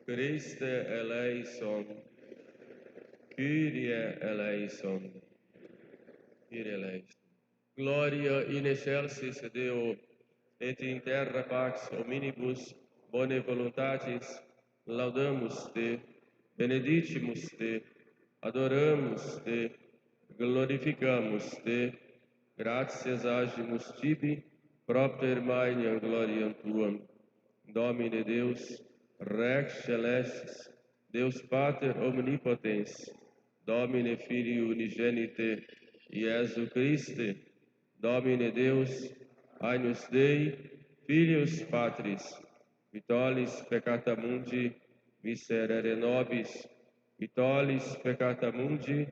Christe eleison, Kyrie eleison, Kyrie eleison. Gloria in excelsis Deo, et in terra pax hominibus bone voluntatis, laudamus Te, benedicimus Te, adoramus Te, glorificamos Te, gratias agimus Tibi, propter magnam gloriam Tuam. Domine Deus, Rex Celestis, Deus Pater Omnipotens, Domine Filii Unigenite, Iesu Christe, Domine Deus, Agnus Dei, Filius Patris, Vitolis peccata mundi, miserere nobis, Vitolis peccata mundi,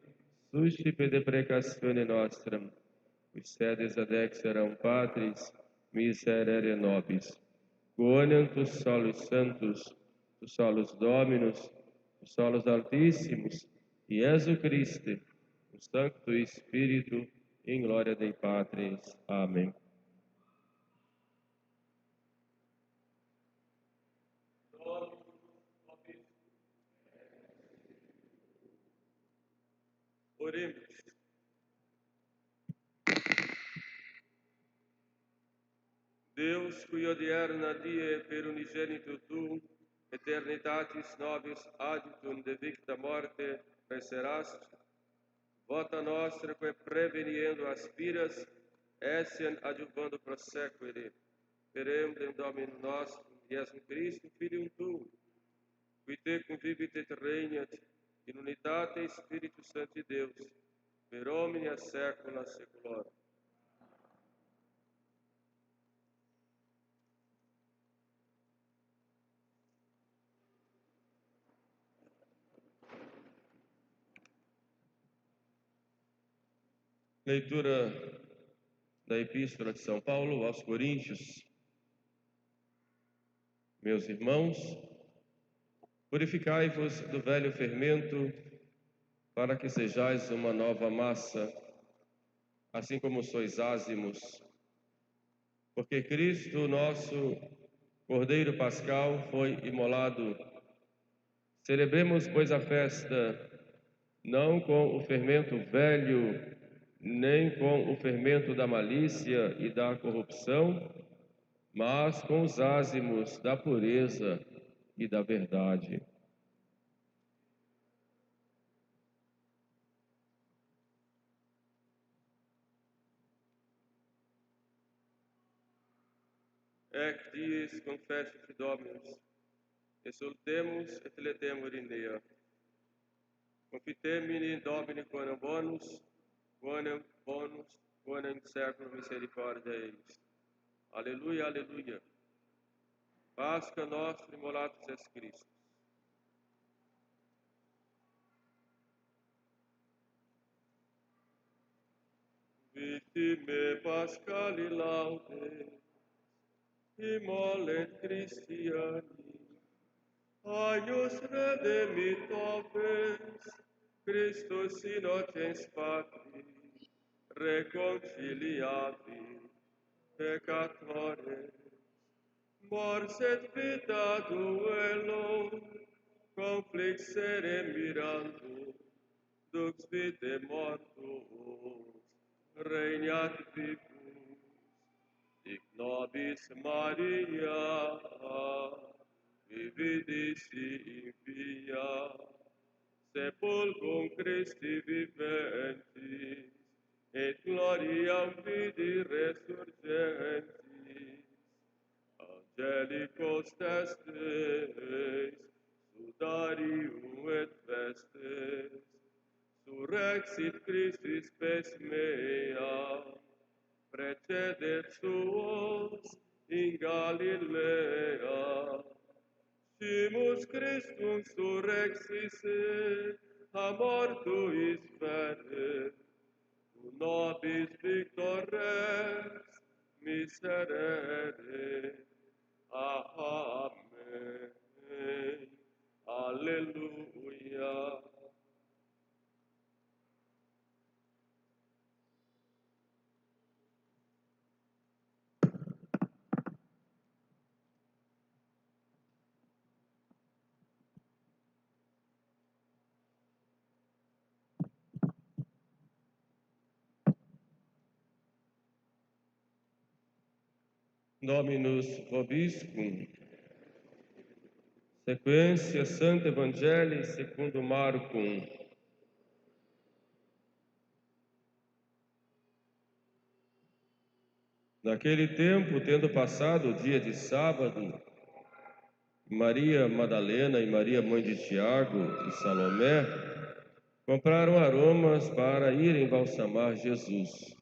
suscipe deprecatione nostram, qui sedes ad exeram Patris, miserere nobis. Quoniam tu solus santus, tu solus dominus, tu solus altíssimos, Iesu Christe, o Sancto Espírito, em glória Dei Patris. Amém. Oremos. Deus, qui odierna die per unigenitu tu, eternitatis nobis aditum de victa morte preserast, vota nostra que preveniendo aspiras, essem adjuvando prosequere, per emblem Domini nostrum, Iesum Christum, Filium Tuum, qui te convivit et regnat in unitate Spiritus Sancti Deus, per omnia saecula saeculorum. Leitura da Epístola de São Paulo aos Coríntios. Meus irmãos, purificai-vos do velho fermento, para que sejais uma nova massa, assim como sois ázimos. Porque Cristo, nosso Cordeiro Pascal, foi imolado. Celebremos, pois, a festa, não com o fermento velho, nem com o fermento da malícia e da corrupção, mas com os ázimos da pureza e da verdade. Ec dies confessit Dominus, exultemus et letemur in Deo. Confitemini Domini quonem bonus, quonem in seculum misericordia eis. Aleluia, aleluia. Pasca nostra immolatus est Christus. Victime Pascali laude, immolent Christiani, agnus redemptores, Christus innocens Patris, reconciliavi peccatores, mors et vita duello, conflixere mirando, dux vitae mortuus, regnat vivus, hic nobis Maria, vividici in via, sepulcrum Christi viventis, et gloriam vidi resurgentis, angelicos testes, sudarium et vestes, surrexit Christus spes mea, precedet suos in Galilea, Simus Christum surrexis a mortuis fere, tu nobis victores miserere. Amen. Alleluia. Dominus vobiscum. Sequência Santo Evangelii secundo Marcum. Naquele tempo, tendo passado o dia de sábado, Maria Madalena e Maria, mãe de Tiago e Salomé, compraram aromas para irem embalsamar Jesus.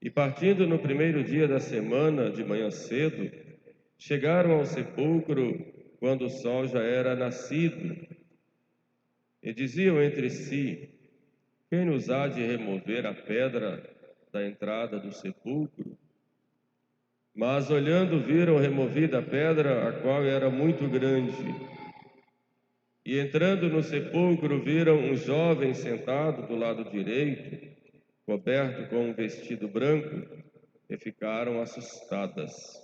E partindo no primeiro dia da semana, de manhã cedo, chegaram ao sepulcro quando o sol já era nascido. E diziam entre si: quem nos há de remover a pedra da entrada do sepulcro? Mas olhando, viram removida a pedra, a qual era muito grande. E entrando no sepulcro, viram um jovem sentado do lado direito, coberto com um vestido branco, e ficaram assustadas.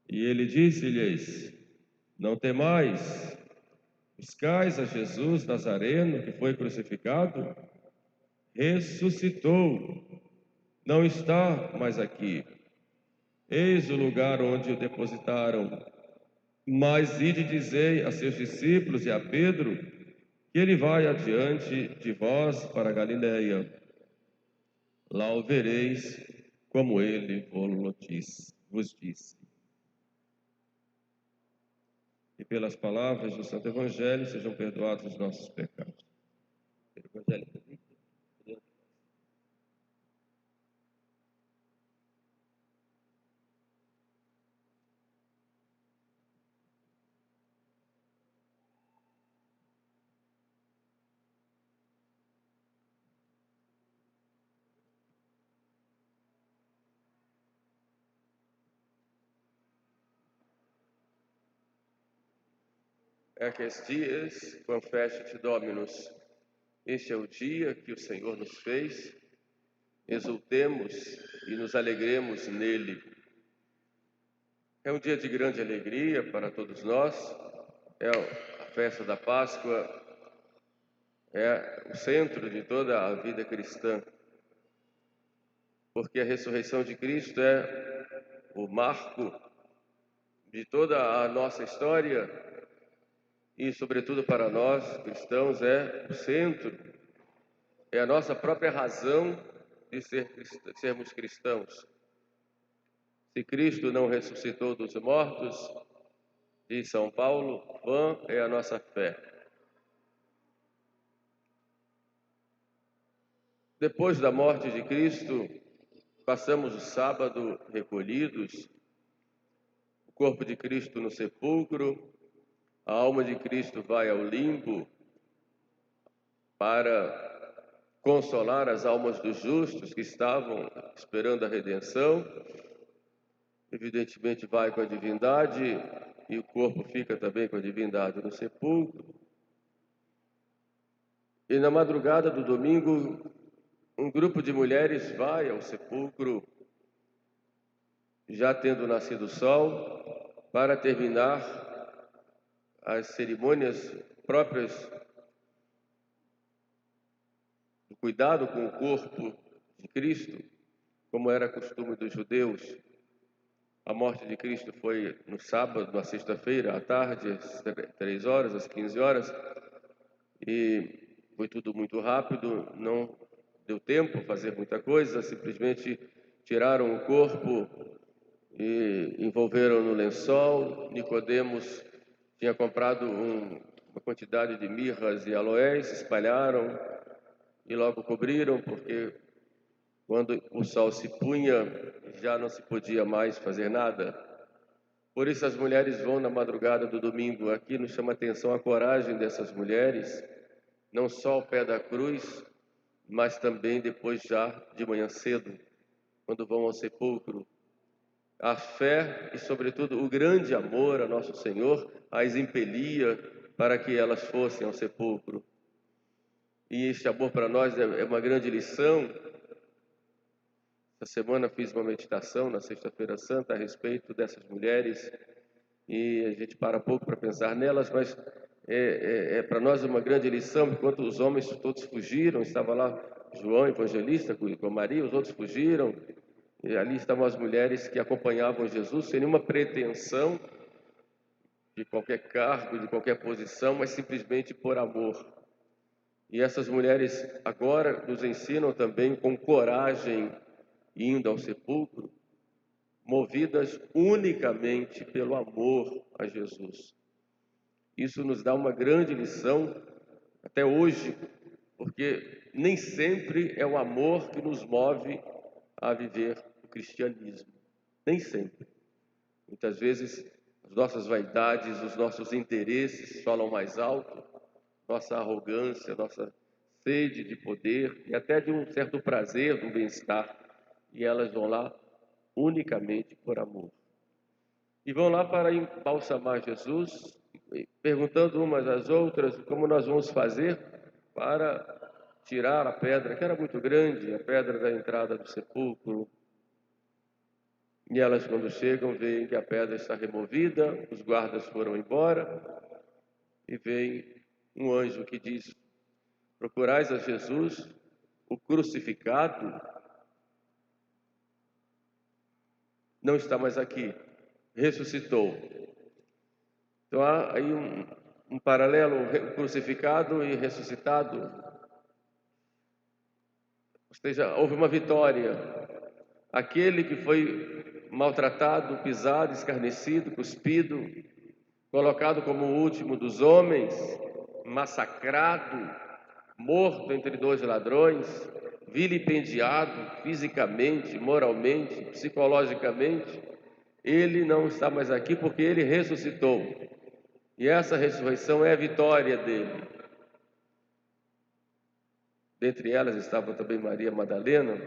E ele disse-lhes: não temais, buscais a Jesus Nazareno, que foi crucificado? Ressuscitou, não está mais aqui. Eis o lugar onde o depositaram. Mas ide dizei a seus discípulos e a Pedro que ele vai adiante de vós para a Galiléia. Lá o vereis, como ele vos disse. E pelas palavras do Santo Evangelho sejam perdoados os nossos pecados. Evangelho. Ecce dies, confessite Dominus. Este é o dia que o Senhor nos fez. Exultemos e nos alegremos nele. É um dia de grande alegria para todos nós. É a festa da Páscoa, é o centro de toda a vida cristã, porque a ressurreição de Cristo é o marco de toda a nossa história e, sobretudo para nós cristãos, é o centro, é a nossa própria razão de sermos cristãos. Se Cristo não ressuscitou dos mortos, diz São Paulo, vã é a nossa fé. Depois da morte de Cristo, passamos o sábado recolhidos, o corpo de Cristo no sepulcro, a alma de Cristo vai ao limbo para consolar as almas dos justos que estavam esperando a redenção. Evidentemente vai com a divindade e o corpo fica também com a divindade no sepulcro. E na madrugada do domingo, um grupo de mulheres vai ao sepulcro, já tendo nascido o sol, para terminar as cerimônias próprias do cuidado com o corpo de Cristo, como era costume dos judeus. A morte de Cristo foi no sábado, na sexta-feira, à tarde, às 3 horas, às 15 horas, e foi tudo muito rápido, não deu tempo fazer muita coisa, simplesmente tiraram o corpo e envolveram no lençol. Nicodemos tinha comprado uma quantidade de mirras e aloés, espalharam e logo cobriram, porque quando o sol se punha, já não se podia mais fazer nada. Por isso as mulheres vão na madrugada do domingo. Aqui nos chama a atenção a coragem dessas mulheres, não só ao pé da cruz, mas também depois já de manhã cedo, quando vão ao sepulcro. A fé e, sobretudo, o grande amor a Nosso Senhor as impelia para que elas fossem ao sepulcro. E este amor para nós é uma grande lição. Essa semana fiz uma meditação na Sexta-feira Santa a respeito dessas mulheres e a gente para pouco para pensar nelas, mas para nós uma grande lição. Enquanto os homens todos fugiram, estava lá João Evangelista com Maria, os outros fugiram, E ali estavam as mulheres que acompanhavam Jesus sem nenhuma pretensão de qualquer cargo, de qualquer posição, mas simplesmente por amor. E essas mulheres agora nos ensinam também com coragem, indo ao sepulcro, movidas unicamente pelo amor a Jesus. Isso nos dá uma grande lição até hoje, porque nem sempre é o amor que nos move a viver o cristianismo. Nem sempre. Muitas vezes as nossas vaidades, os nossos interesses falam mais alto, nossa arrogância, nossa sede de poder e até de um certo prazer, de um bem-estar. E elas vão lá unicamente por amor. E vão lá para embalsamar Jesus, perguntando umas às outras como nós vamos fazer para tirar a pedra, que era muito grande, a pedra da entrada do sepulcro. E elas, quando chegam, veem que a pedra está removida, os guardas foram embora, e vem um anjo que diz: procurais a Jesus, o crucificado, não está mais aqui, ressuscitou. Então há aí um paralelo, crucificado e ressuscitado. Ou seja, houve uma vitória. Aquele que foi maltratado, pisado, escarnecido, cuspido, colocado como o último dos homens, massacrado, morto entre dois ladrões, vilipendiado fisicamente, moralmente, psicologicamente, ele não está mais aqui porque ele ressuscitou. E essa ressurreição é a vitória dele. Dentre elas estava também Maria Madalena,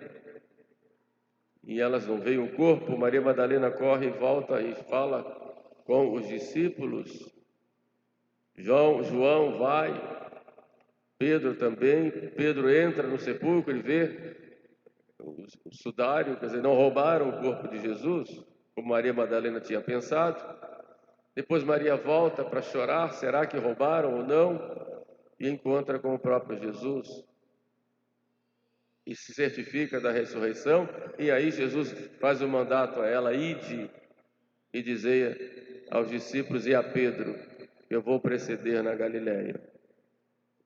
e elas não veem o corpo. Maria Madalena corre e volta e fala com os discípulos. João vai, Pedro também. Pedro entra no sepulcro e vê o sudário, quer dizer, não roubaram o corpo de Jesus, como Maria Madalena tinha pensado. Depois Maria volta para chorar, será que roubaram ou não? E encontra com o próprio Jesus e se certifica da ressurreição. E aí Jesus faz o mandato a ela: ide e dizei aos discípulos e a Pedro, eu vou preceder na Galileia.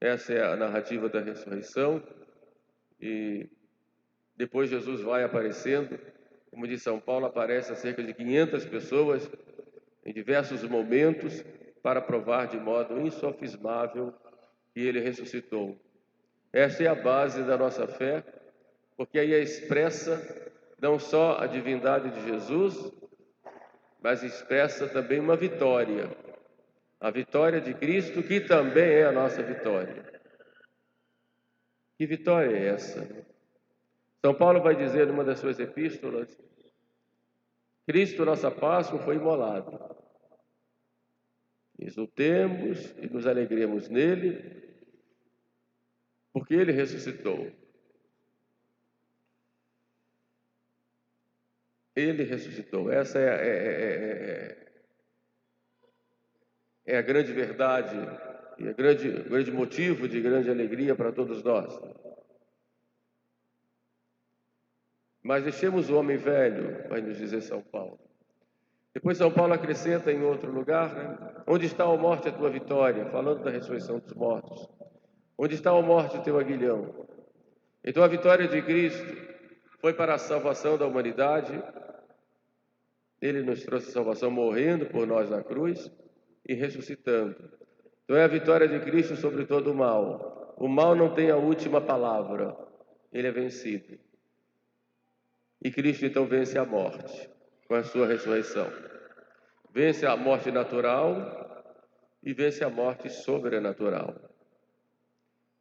Essa é a narrativa da ressurreição. E depois Jesus vai aparecendo, como diz São Paulo, aparece a cerca de 500 pessoas em diversos momentos para provar de modo insofismável que ele ressuscitou. Essa é a base da nossa fé, porque aí é expressa não só a divindade de Jesus, mas expressa também uma vitória. A vitória de Cristo, que também é a nossa vitória. Que vitória é essa? São Paulo vai dizer numa das suas epístolas: Cristo, nossa Páscoa, foi imolado. Exultemos e nos alegremos nele, porque ele ressuscitou. Ele ressuscitou. Essa é a grande verdade e o grande motivo de grande alegria para todos nós. Mas deixemos o homem velho, vai nos dizer São Paulo. Depois São Paulo acrescenta em outro lugar, né? Onde está, ó morte, a tua vitória? Falando da ressurreição dos mortos. Onde está, ó morte, o teu aguilhão? Então a vitória de Cristo foi para a salvação da humanidade. Ele nos trouxe salvação morrendo por nós na cruz e ressuscitando. Então é a vitória de Cristo sobre todo o mal. O mal não tem a última palavra, ele é vencido. E Cristo então vence a morte com a sua ressurreição. Vence a morte natural e vence a morte sobrenatural.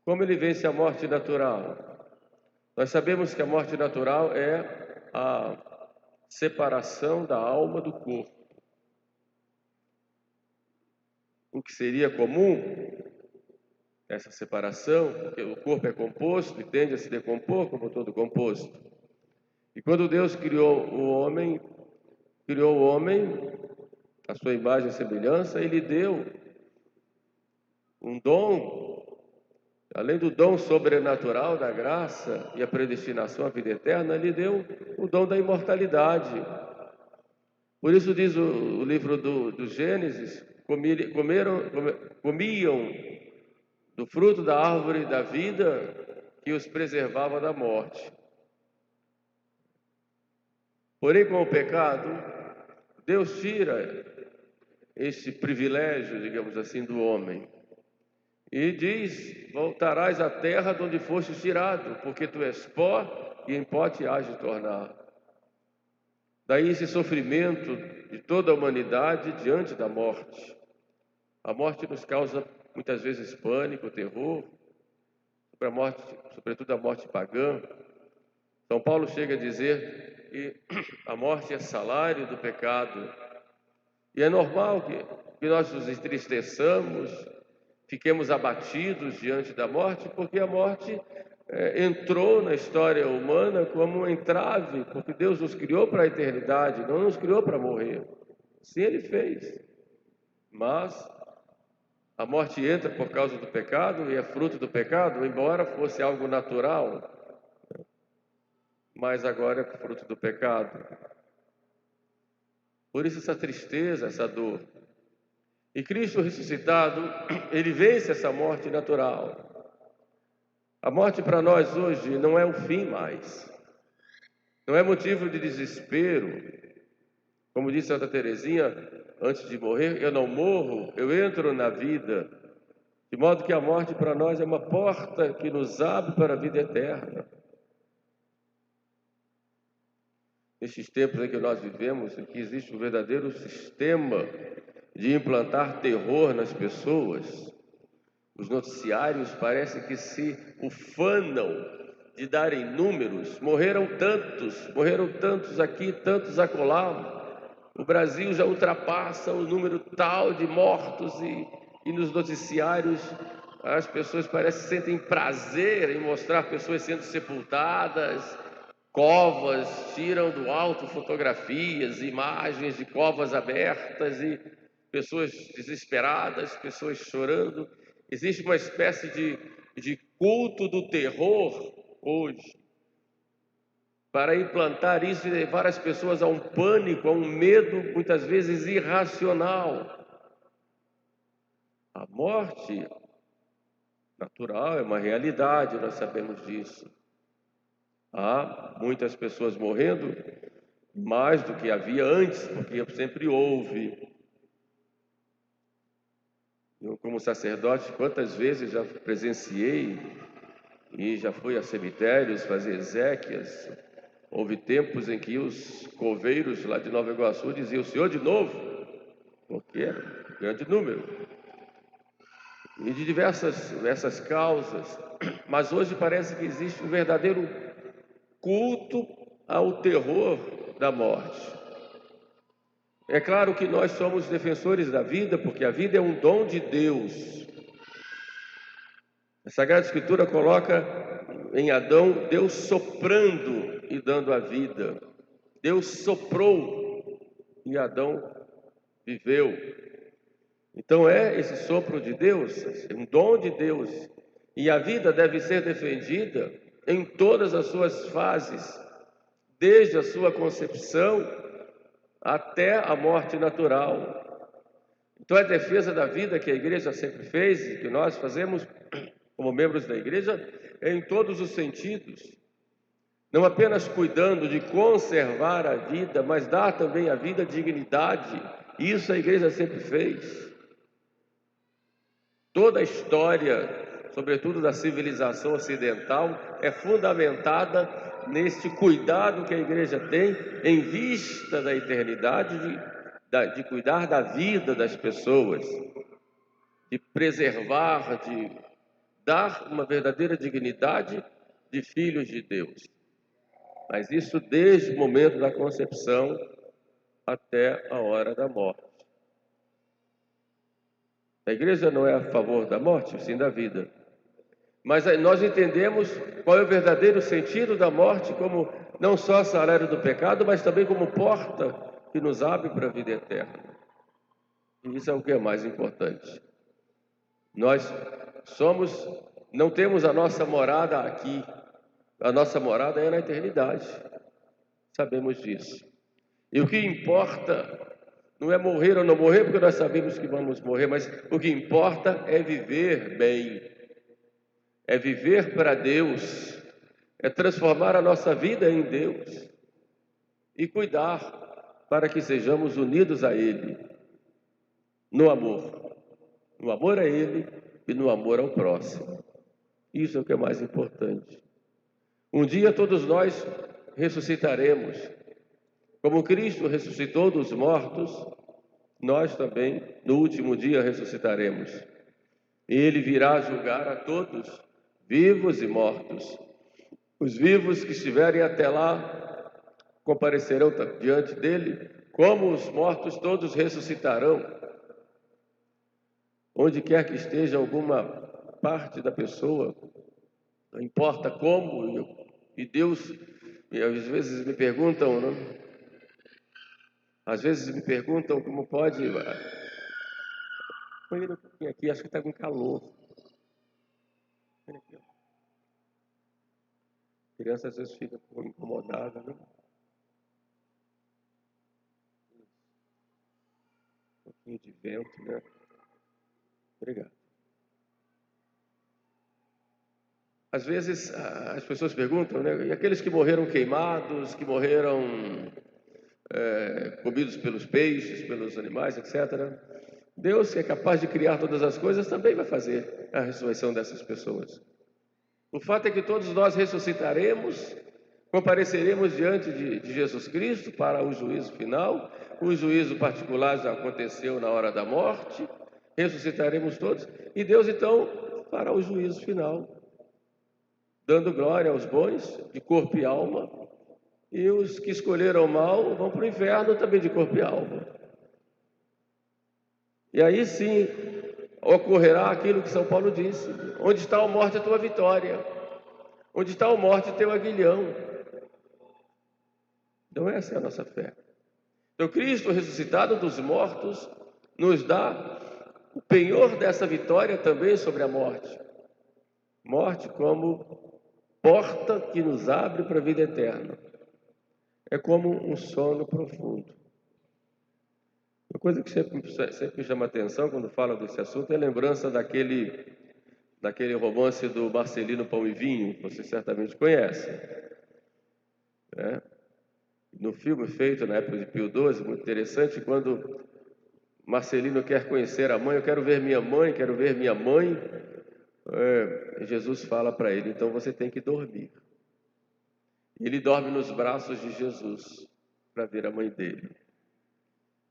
Como ele vence a morte natural? Nós sabemos que a morte natural é a separação da alma do corpo. O que seria comum, essa separação, porque o corpo é composto e tende a se decompor como todo composto. E quando Deus criou o homem, a sua imagem e semelhança, ele deu um dom além do dom sobrenatural da graça e a predestinação à vida eterna, lhe deu o dom da imortalidade. Por isso diz o livro do Gênesis, comiam do fruto da árvore da vida que os preservava da morte. Porém, com o pecado, Deus tira este privilégio, digamos assim, do homem. E diz: voltarás à terra de onde fostes tirado, porque tu és pó e em pó te hás de tornar. Daí esse sofrimento de toda a humanidade diante da morte. A morte nos causa muitas vezes pânico, terror, sobre a morte, sobretudo a morte pagã. São Paulo chega a dizer que a morte é salário do pecado. E é normal que nós nos entristeçamos, fiquemos abatidos diante da morte, porque a morte entrou na história humana como um entrave, porque Deus nos criou para a eternidade, não nos criou para morrer. Sim, Ele fez. Mas a morte entra por causa do pecado e é fruto do pecado, embora fosse algo natural, mas agora é fruto do pecado. Por isso essa tristeza, essa dor. E Cristo ressuscitado, Ele vence essa morte natural. A morte para nós hoje não é o fim mais. Não é motivo de desespero. Como disse Santa Teresinha, antes de morrer, eu não morro, eu entro na vida. De modo que a morte para nós é uma porta que nos abre para a vida eterna. Nestes tempos em que nós vivemos, em que existe um verdadeiro sistema de implantar terror nas pessoas, os noticiários parecem que se ufanam de darem números. Morreram tantos aqui, tantos acolá. O Brasil já ultrapassa o número tal de mortos e nos noticiários as pessoas parecem que sentem prazer em mostrar pessoas sendo sepultadas, covas, tiram do alto fotografias, imagens de covas abertas e pessoas desesperadas, pessoas chorando. Existe uma espécie de culto do terror hoje, para implantar isso e levar as pessoas a um pânico, a um medo muitas vezes irracional. A morte natural é uma realidade, nós sabemos disso. Há muitas pessoas morrendo, mais do que havia antes, porque sempre houve. Eu, como sacerdote, quantas vezes já presenciei e já fui a cemitérios fazer exéquias. Houve tempos em que os coveiros lá de Nova Iguaçu diziam: o senhor de novo? Porque era um grande número. E de diversas causas. Mas hoje parece que existe um verdadeiro culto ao terror da morte. É claro que nós somos defensores da vida, porque a vida é um dom de Deus. A Sagrada Escritura coloca em Adão Deus soprando e dando a vida. Deus soprou e Adão viveu. Então é esse sopro de Deus, um dom de Deus. E a vida deve ser defendida em todas as suas fases, desde a sua concepção até a morte natural. Então a defesa da vida que a igreja sempre fez e que nós fazemos como membros da igreja é em todos os sentidos. Não apenas cuidando de conservar a vida, mas dar também à vida dignidade. Isso a igreja sempre fez. Toda a história, sobretudo da civilização ocidental, é fundamentada neste cuidado que a igreja tem em vista da eternidade, de cuidar da vida das pessoas, de preservar, de dar uma verdadeira dignidade de filhos de Deus. Mas isso desde o momento da concepção até a hora da morte. A igreja não é a favor da morte, sim da vida. Mas nós entendemos qual é o verdadeiro sentido da morte como não só salário do pecado, mas também como porta que nos abre para a vida eterna. E isso é o que é mais importante. Nós somos Não temos a nossa morada aqui. A nossa morada é na eternidade. Sabemos disso. E o que importa não é morrer ou não morrer, porque nós sabemos que vamos morrer, mas o que importa é viver bem, é viver para Deus, é transformar a nossa vida em Deus e cuidar para que sejamos unidos a Ele, no amor a Ele e no amor ao próximo. Isso é o que é mais importante. Um dia todos nós ressuscitaremos. Como Cristo ressuscitou dos mortos, nós também, no último dia, ressuscitaremos. E Ele virá julgar a todos, vivos e mortos. Os vivos que estiverem até lá comparecerão diante dele, como os mortos todos ressuscitarão. Onde quer que esteja alguma parte da pessoa, não importa como, e Deus, e às vezes me perguntam, né? Às vezes me perguntam como pode. Põe ele um pouquinho aqui, acho que está com calor. Põe aqui, ó. A criança às vezes fica incomodada, né? Um pouquinho de vento, né? Obrigado. Às vezes as pessoas perguntam, né? E aqueles que morreram queimados, que morreram comidos pelos peixes, pelos animais, etc. Deus, que é capaz de criar todas as coisas, também vai fazer a ressurreição dessas pessoas. O fato é que todos nós ressuscitaremos, compareceremos diante de Jesus Cristo para o juízo final. O juízo particular já aconteceu na hora da morte, ressuscitaremos todos, e Deus então fará o juízo final, dando glória aos bons, de corpo e alma, e os que escolheram mal vão para o inferno também de corpo e alma. E aí sim ocorrerá aquilo que São Paulo disse: onde está a morte, a tua vitória? Onde está a morte, o teu aguilhão? Então essa é a nossa fé. Então Cristo ressuscitado dos mortos nos dá o penhor dessa vitória também sobre a morte. Morte como porta que nos abre para a vida eterna. É como um sono profundo. Uma coisa que sempre chama atenção quando fala desse assunto é a lembrança daquele romance do Marcelino Pão e Vinho, que você certamente conhece. No filme feito na época de Pio XII, muito interessante, quando Marcelino quer conhecer a mãe, eu quero ver minha mãe, quero ver minha mãe. Jesus fala para ele: então você tem que dormir. Ele dorme nos braços de Jesus para ver a mãe dele.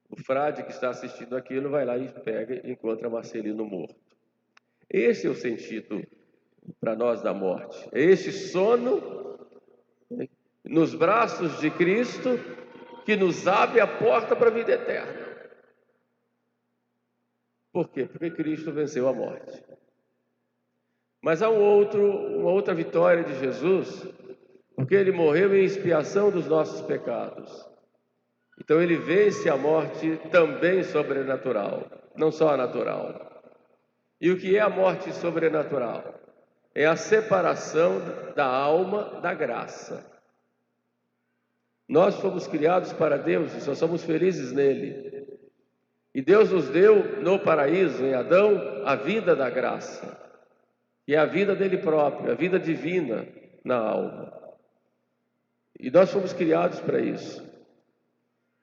O frade que está assistindo aquilo vai lá e pega e encontra Marcelino morto. Esse é o sentido para nós da morte. É este sono nos braços de Cristo que nos abre a porta para a vida eterna. Por quê? Porque Cristo venceu a morte. Mas há uma outra vitória de Jesus, porque Ele morreu em expiação dos nossos pecados. Então Ele vence a morte também sobrenatural, não só a natural. E o que é a morte sobrenatural? É a separação da alma da graça. Nós fomos criados para Deus e só somos felizes nele. E Deus nos deu no paraíso, em Adão, a vida da graça, que é a vida dele próprio, a vida divina na alma. E nós fomos criados para isso.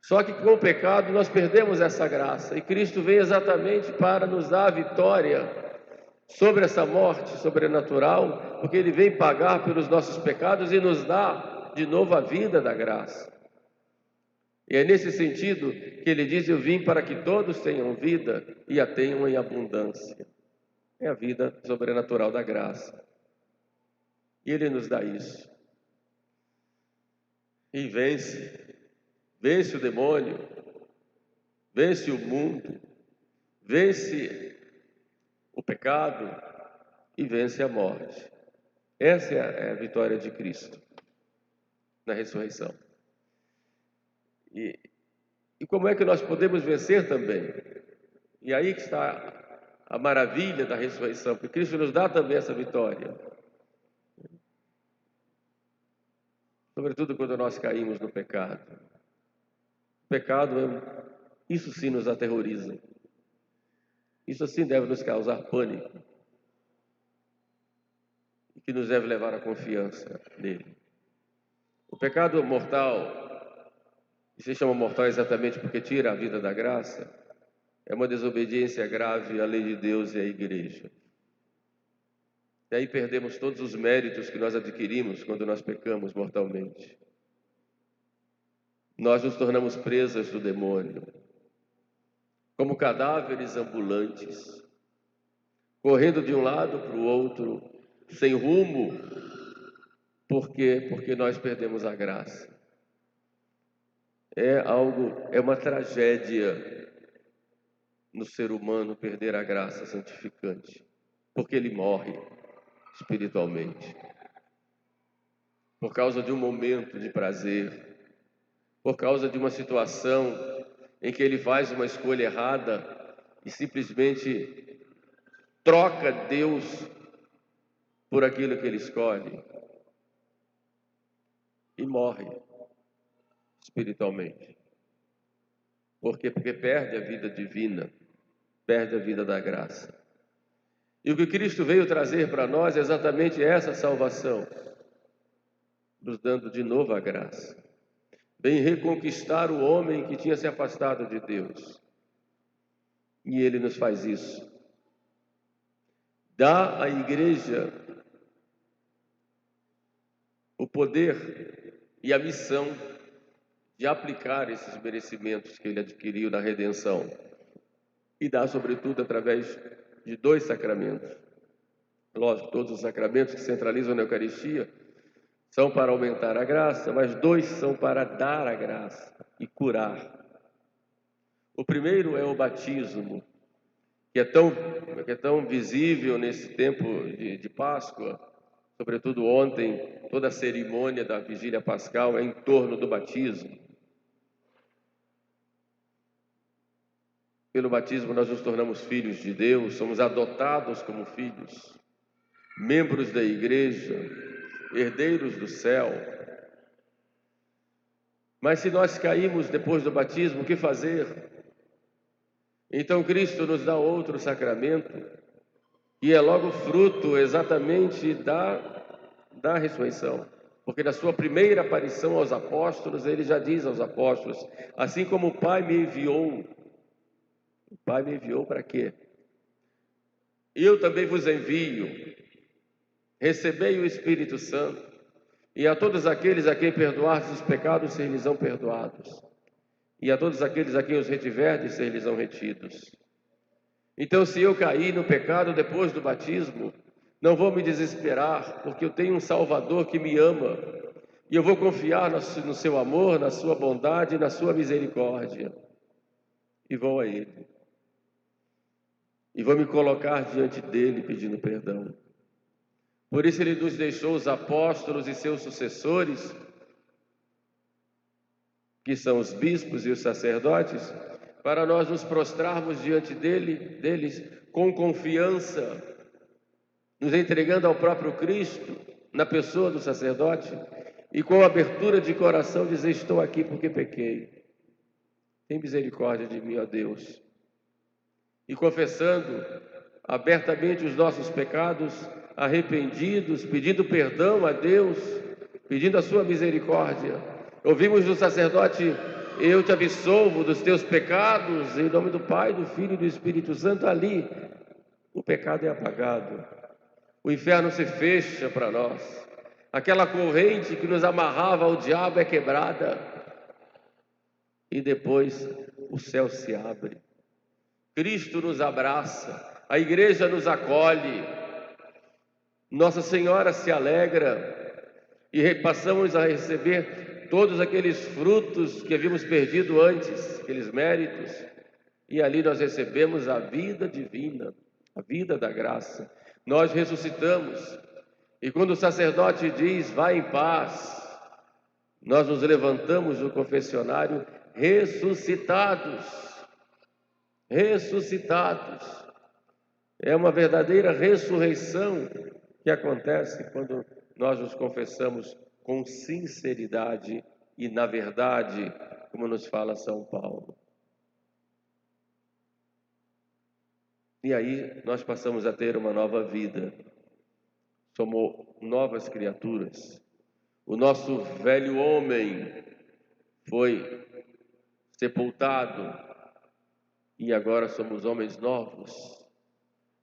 Só que com o pecado nós perdemos essa graça, e Cristo veio exatamente para nos dar a vitória sobre essa morte sobrenatural, porque Ele veio pagar pelos nossos pecados e nos dá de novo a vida da graça. E é nesse sentido que Ele diz: eu vim para que todos tenham vida e a tenham em abundância. É a vida sobrenatural da graça. E Ele nos dá isso. E vence o demônio, vence o mundo, vence o pecado e vence a morte. Essa é a vitória de Cristo na ressurreição. E como é que nós podemos vencer também? E aí que está a maravilha da ressurreição, porque Cristo nos dá também essa vitória. Sobretudo quando nós caímos no pecado. O pecado, isso sim nos aterroriza. Isso sim deve nos causar pânico. E que nos deve levar à confiança nele. O pecado mortal, e se chama mortal exatamente porque tira a vida da graça, é uma desobediência grave à lei de Deus e à igreja. E aí perdemos todos os méritos que nós adquirimos quando nós pecamos mortalmente. Nós nos tornamos presas do demônio, como cadáveres ambulantes, correndo de um lado para o outro, sem rumo. Por quê? Porque nós perdemos a graça. É uma tragédia no ser humano perder a graça santificante, porque ele morre espiritualmente, por causa de um momento de prazer, por causa de uma situação em que ele faz uma escolha errada e simplesmente troca Deus por aquilo que ele escolhe e morre espiritualmente. Por quê? Porque perde a vida divina, perde a vida da graça. E o que Cristo veio trazer para nós é exatamente essa salvação, nos dando de novo a graça. Vem reconquistar o homem que tinha se afastado de Deus. E Ele nos faz isso. Dá à igreja o poder e a missão de aplicar esses merecimentos que Ele adquiriu na redenção. E dá, sobretudo, através de 2 sacramentos. Lógico, todos os sacramentos que centralizam na Eucaristia são para aumentar a graça, mas 2 são para dar a graça e curar. O primeiro é o batismo, que é tão visível nesse tempo de Páscoa, sobretudo ontem, toda a cerimônia da vigília pascal é em torno do batismo. Pelo batismo nós nos tornamos filhos de Deus, somos adotados como filhos, membros da igreja, herdeiros do céu. Mas se nós caímos depois do batismo, o que fazer? Então Cristo nos dá outro sacramento, e é logo fruto exatamente da ressurreição. Porque na sua primeira aparição aos apóstolos, ele já diz aos apóstolos: assim como o Pai me enviou para quê? Eu também vos envio. Recebei o Espírito Santo, e a todos aqueles a quem perdoardes os pecados, ser-lhes-ão perdoados. E a todos aqueles a quem os retiverdes, ser-lhes-ão retidos. Então, se eu cair no pecado depois do batismo, não vou me desesperar, porque eu tenho um Salvador que me ama, e eu vou confiar no seu amor, na sua bondade, na sua misericórdia, e vou a Ele. E vou me colocar diante dele pedindo perdão. Por isso Ele nos deixou os apóstolos e seus sucessores, que são os bispos e os sacerdotes, para nós nos prostrarmos diante deles com confiança, nos entregando ao próprio Cristo, na pessoa do sacerdote, e com abertura de coração dizer: estou aqui porque pequei. Tem misericórdia de mim, ó Deus. E confessando abertamente os nossos pecados, arrependidos, pedindo perdão a Deus, pedindo a sua misericórdia. Ouvimos do sacerdote: eu te absolvo dos teus pecados, em nome do Pai, do Filho e do Espírito Santo. Ali o pecado é apagado, o inferno se fecha para nós, aquela corrente que nos amarrava ao diabo é quebrada, e depois o céu se abre, Cristo nos abraça, a igreja nos acolhe, Nossa Senhora se alegra, e passamos a receber todos aqueles frutos que havíamos perdido antes, aqueles méritos, e ali nós recebemos a vida divina, a vida da graça. Nós ressuscitamos, e quando o sacerdote diz: vá em paz, nós nos levantamos do confessionário ressuscitados. É uma verdadeira ressurreição que acontece quando nós nos confessamos com sinceridade e na verdade, como nos fala São Paulo. E aí nós passamos a ter uma nova vida. Somos novas criaturas. O nosso velho homem foi sepultado e agora somos homens novos,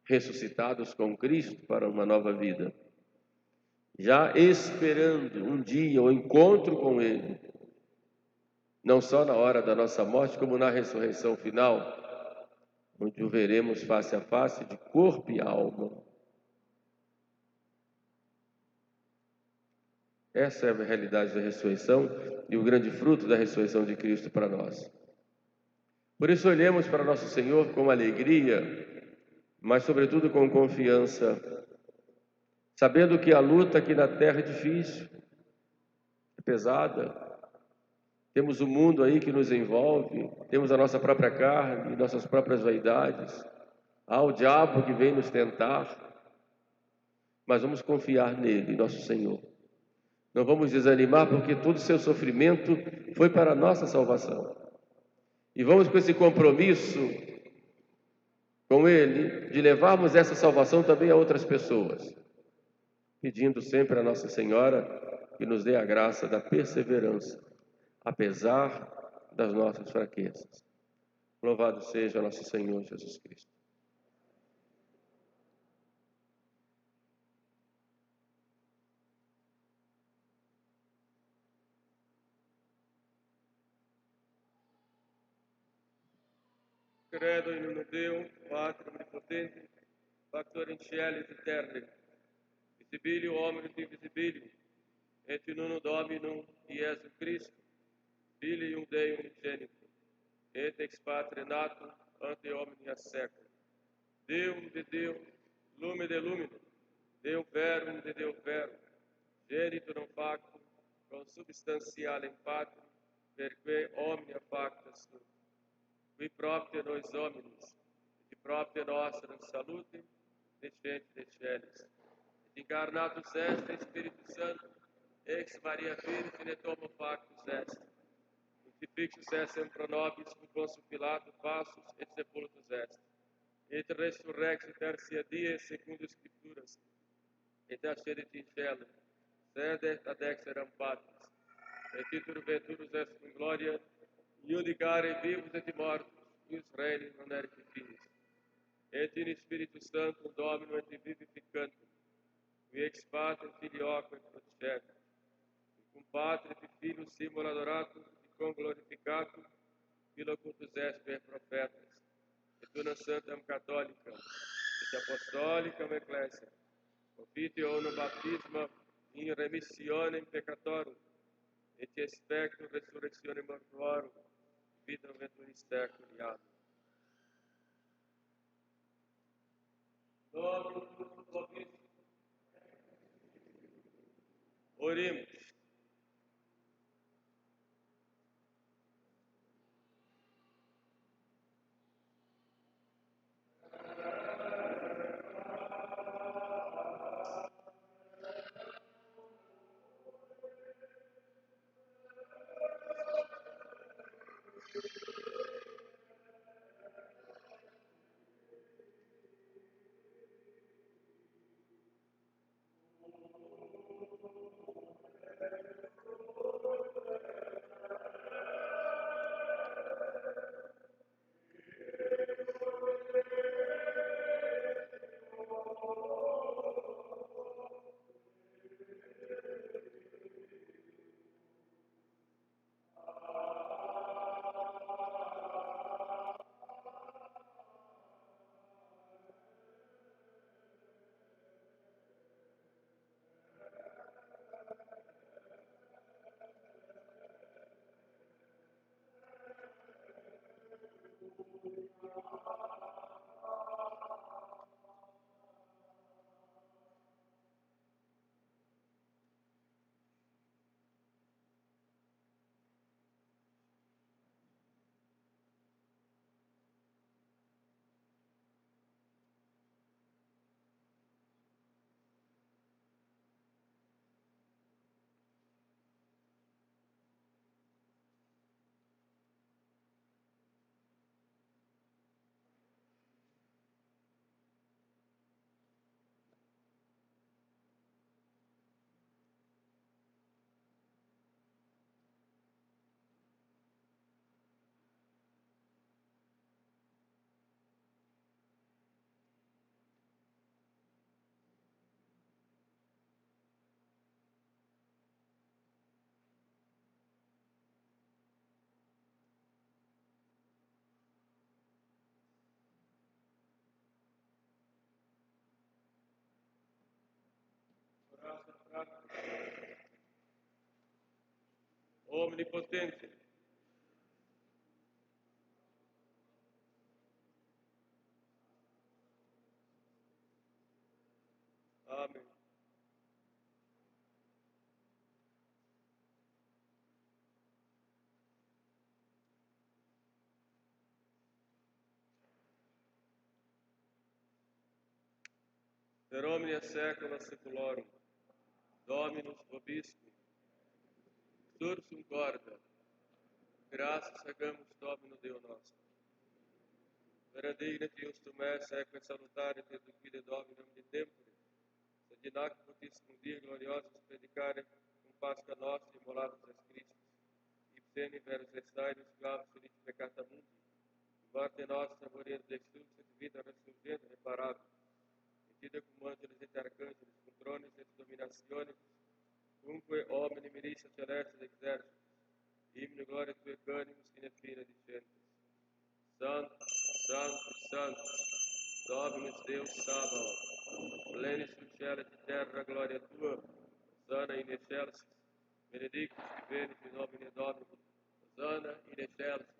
ressuscitados com Cristo para uma nova vida, já esperando um dia o encontro com Ele, não só na hora da nossa morte, como na ressurreição final, onde o veremos face a face, de corpo e alma. Essa é a realidade da ressurreição e o grande fruto da ressurreição de Cristo para nós. Por isso olhemos para nosso Senhor com alegria, mas sobretudo com confiança, sabendo que a luta aqui na terra é difícil, é pesada. Temos o mundo aí que nos envolve, temos a nossa própria carne, nossas próprias vaidades. Há o diabo que vem nos tentar, mas vamos confiar nele, nosso Senhor. Não vamos desanimar, porque todo o seu sofrimento foi para a nossa salvação. E vamos com esse compromisso com Ele, de levarmos essa salvação também a outras pessoas, pedindo sempre a Nossa Senhora que nos dê a graça da perseverança, apesar das nossas fraquezas. Louvado seja nosso Senhor Jesus Cristo. Credo in uno Deo, Pater omnipotente, Factor in caelis et terre, visibilium omnis invisibilium, et in uno Dominum Iesu Christum, Filium Dei unigenitum, et ex Patre natum ante omnia secula. Deum de Deum, lume de lumine, Deum verum de Deum verum, genitor non factum, consubstantialem Patrum, perque omnia facta sunt. Qui propter nos hominis, et propter nostra salute, descende de celis. Et incarnatus est Spiritus Sanctus, ex Maria Virgine et homo factus est. Crucifixus est pro nobis, cum Pontius Pilatus passus et sepultus est. Et resurrexit tertia die secundus Scripturas, et ascendit in cielo, sedet ad exteram Patris, et itur venturus est cum gloria, iudicare vivos et mortos, ius reini non erit finis. Et in Spiritus Sanctum Dominum et vivificantum, qui ex Pater Filioque procedit, et cum Patre et Filius simul adoratum, et cum glorificatum, filocutus est per profetas, et una sanctam catholicam, et apostolicam ecclesiam, officio unum baptismum in remissionem peccatorum, et expecto resurrectionem mortuorum, vitam venturis seculi. Amen. Oremos. omnipotente, amém. Per omnia saecula saeculorum, Dominus vobiscum, sursum corda, graças hagamos Domino Deo nostro. Vera digna Deustum es, eque salutare te ducide Dominum de tempore, sed in ac potiscum die gloriosus predicare, cum Pascha nostri immolatus es Christus, ipseni verus estainus clavus filit peccata mundi, morte nostra morir dextus, et vita resurgent reparatum, et ide cum angelis et archangelis, cum tronis et dominationis, cumque omni militia celestis exercitus, hymne gloria tue canimus in fine dicentes. Sanctus, Sanctus, Sanctus, Dominus Deus Sabaoth, plenis in cielo et terra gloria tua, Hosanna in excelsis, benedictus qui venit in nomine Domini, Hosanna in excelsis.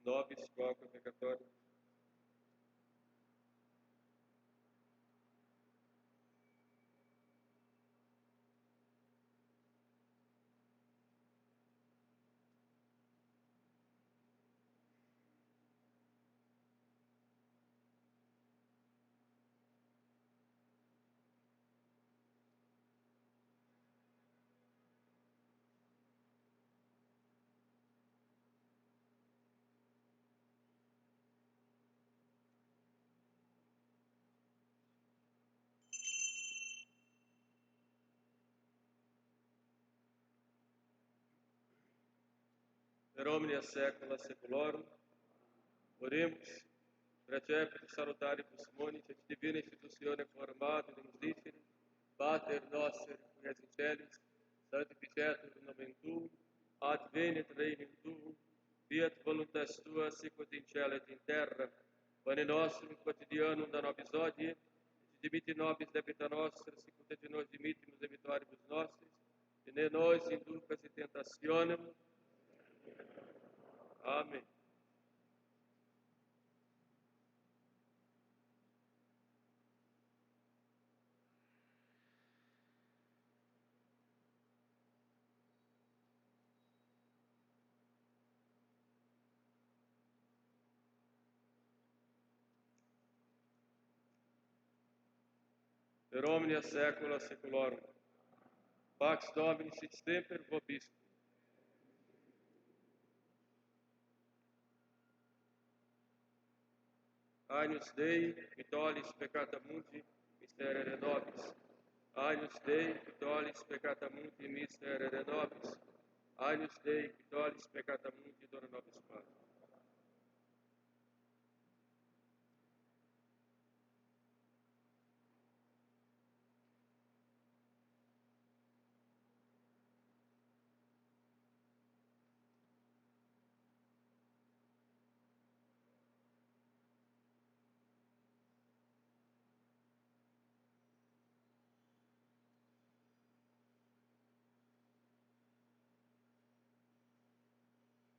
nobis quoque peccatoribus. Per omnia saecula saeculorum, oremos, recepit salutaribus monis et divina institutione formata in dicere, Pater noster, qui es in celis, sanctificetur nomen tuum, adveniat regnum tuum, fiat voluntas tua sicut in cielo et in terra. Pane nostrum quotidianum da nobis hodie, et dimitte nobis debita nostra, sicut et nos dimittimus debitoribus nostris, et ne nos inducas in tentationem. Amém. Per omnia saecula saeculorum. Pax Domini sit semper vobiscum. Agnus Dei, qui tollis peccata mundi, miserere nobis. Agnus Dei, qui tollis peccata mundi, miserere nobis. Agnus Dei, qui tollis peccata mundi, dona nobis pace.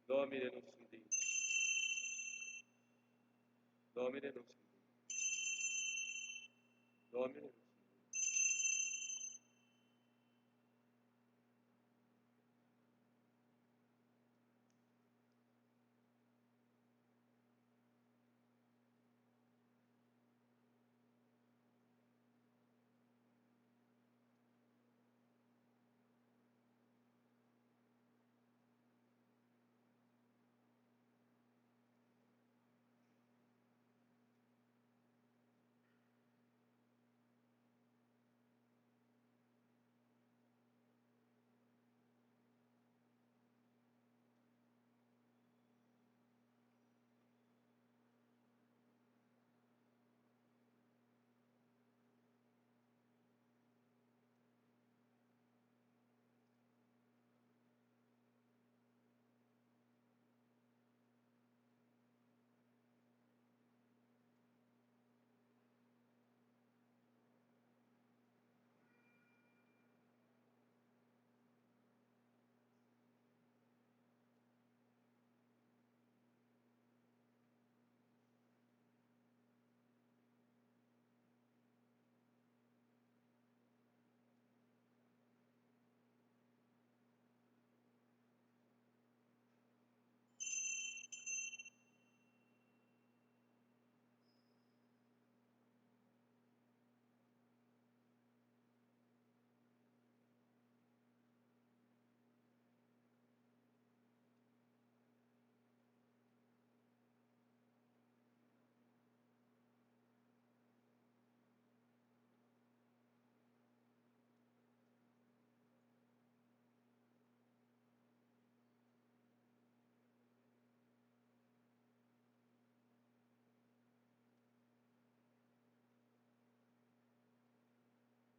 Domine non sum Dei. Domine non sum Dei. Domine non sum Dei.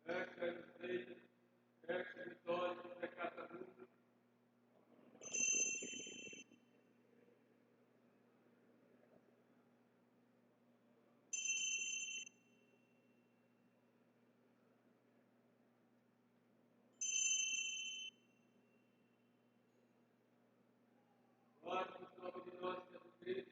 Agnus Dei, ex vittoria peccata mundi. Agnus Domini nostri,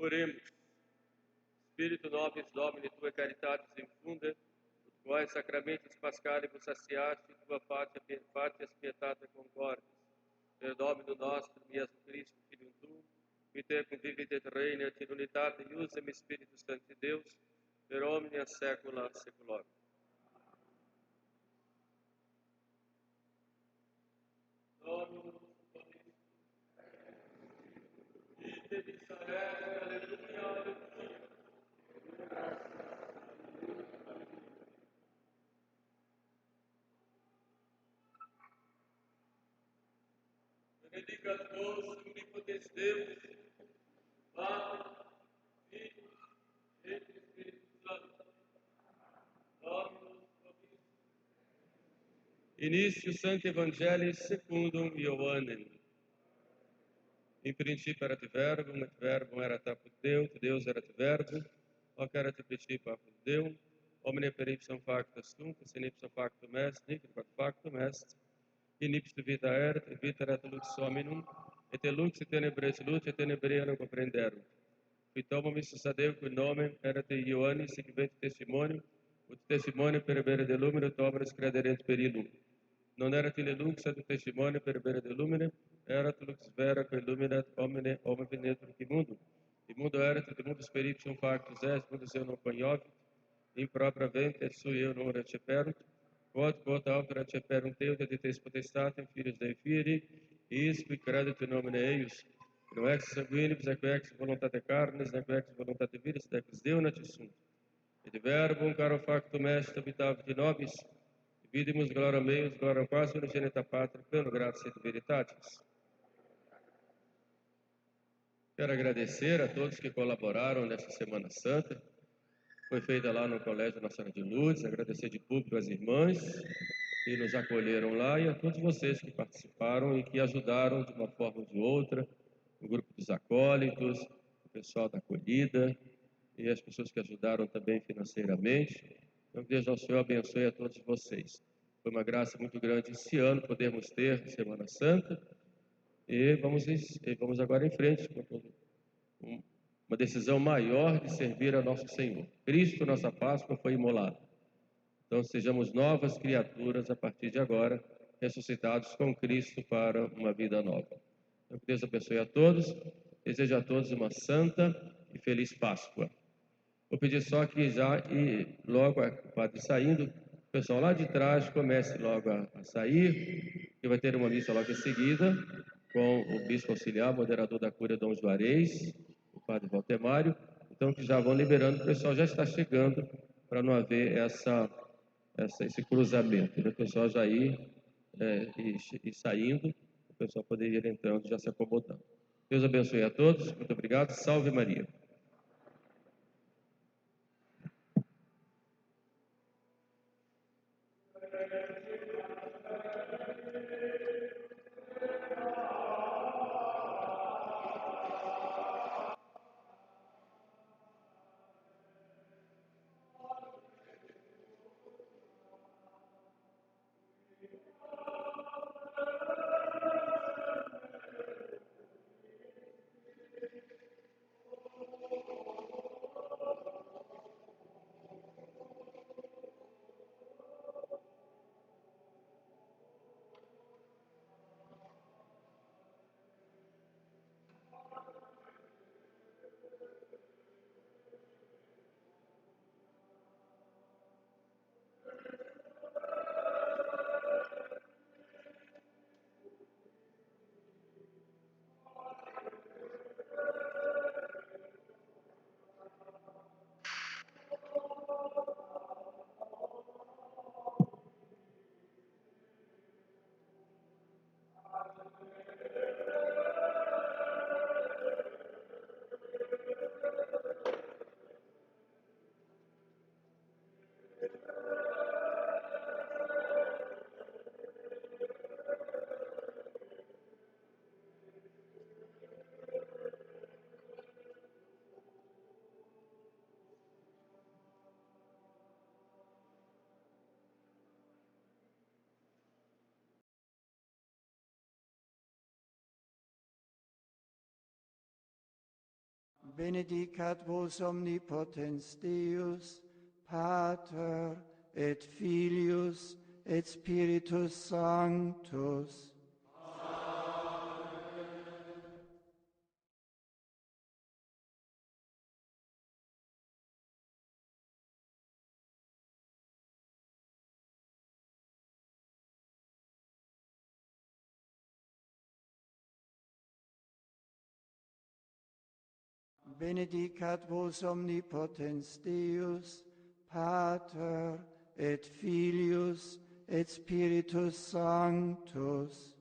Oremos. Espírito nobis Domini, tua caritatis infunda, ut quae sacramentis pascalibus saciaste, tua fatias pietatis concordes. Per Domino nostrum, Iesu Christum, Filium tuum, qui tecum vivit et regnat in unitate iusem Spiritus Sancti Deus, per omnia saecula saeculorum. Dominus vobiscum. Ite miserere, alleluia, alleluia. Benedicat vos, omnipotens Deus, Padre, Filho, et Spiritus Sancto. Dominus vobiscum. Início Sancti Evangelii secundum Ioannem. In principio erat verbum, et verbum erat apud Deum, et Deus erat verbum, hoc erat in principio apud Deum, omnia per ipsum facta sunt, et in ipsum factum est, nihil quod factum est, in ipsum vita erat, et vita erat lux hominum, et lux tenebres lux, et tenebria non comprenderunt. Qui tomum issus ad Deo, cui nomen erat Ioannis, sic vent testimonium, ut testimonium per bere de lumine, et omnes crederent per illum. Non erat ille lux ad testimonium per bere de lumine, erat lux vera que illuminat homine venetur qui mundo. Il mundo erat et mundus per ipsum factus est, mundus eu non cognovit, in propria vente et sui eu non receperunt, quod auto receperunt Deus et tes potestatem filius Dei Filii, is qui credit in nomine eius, non ex sanguinibus, ec ex voluntate carnis, nec ex voluntate viris, ec Deo natus sunt. Et verbum caro factum est habitavit in nobis, vidimus gloria meus, gloria quasi unigenita Patria, pleno gratia et veritatis. Quero agradecer a todos que colaboraram nessa Semana Santa. Foi feita lá no Colégio Nossa Senhora de Lourdes. Agradecer de público às irmãs que nos acolheram lá e a todos vocês que participaram e que ajudaram de uma forma ou de outra, o grupo dos acólitos, o pessoal da acolhida e as pessoas que ajudaram também financeiramente. Então, que Deus ao Senhor abençoe a todos vocês. Foi uma graça muito grande esse ano podermos ter Semana Santa e vamos agora em frente com uma decisão maior de servir a nosso Senhor. Cristo, nossa Páscoa, foi imolado. Então, sejamos novas criaturas a partir de agora, ressuscitados com Cristo para uma vida nova. Então, que Deus abençoe a todos. Desejo a todos uma santa e feliz Páscoa. Vou pedir só que já e logo o padre saindo, o pessoal lá de trás comece logo a sair, que vai ter uma missa logo em seguida, com o bispo auxiliar, moderador da Cúria, Dom Juarez, o padre Valtemário. Então, que já vão liberando, o pessoal já está chegando, para não haver esse cruzamento. O pessoal já ir e saindo, o pessoal poder ir entrando, já se acomodando. Deus abençoe a todos, muito obrigado, salve Maria. benedicat vos omnipotens Deus, Pater et Filius et Spiritus Sanctus. Benedicat vos omnipotens Deus, Pater et Filius et Spiritus Sanctus.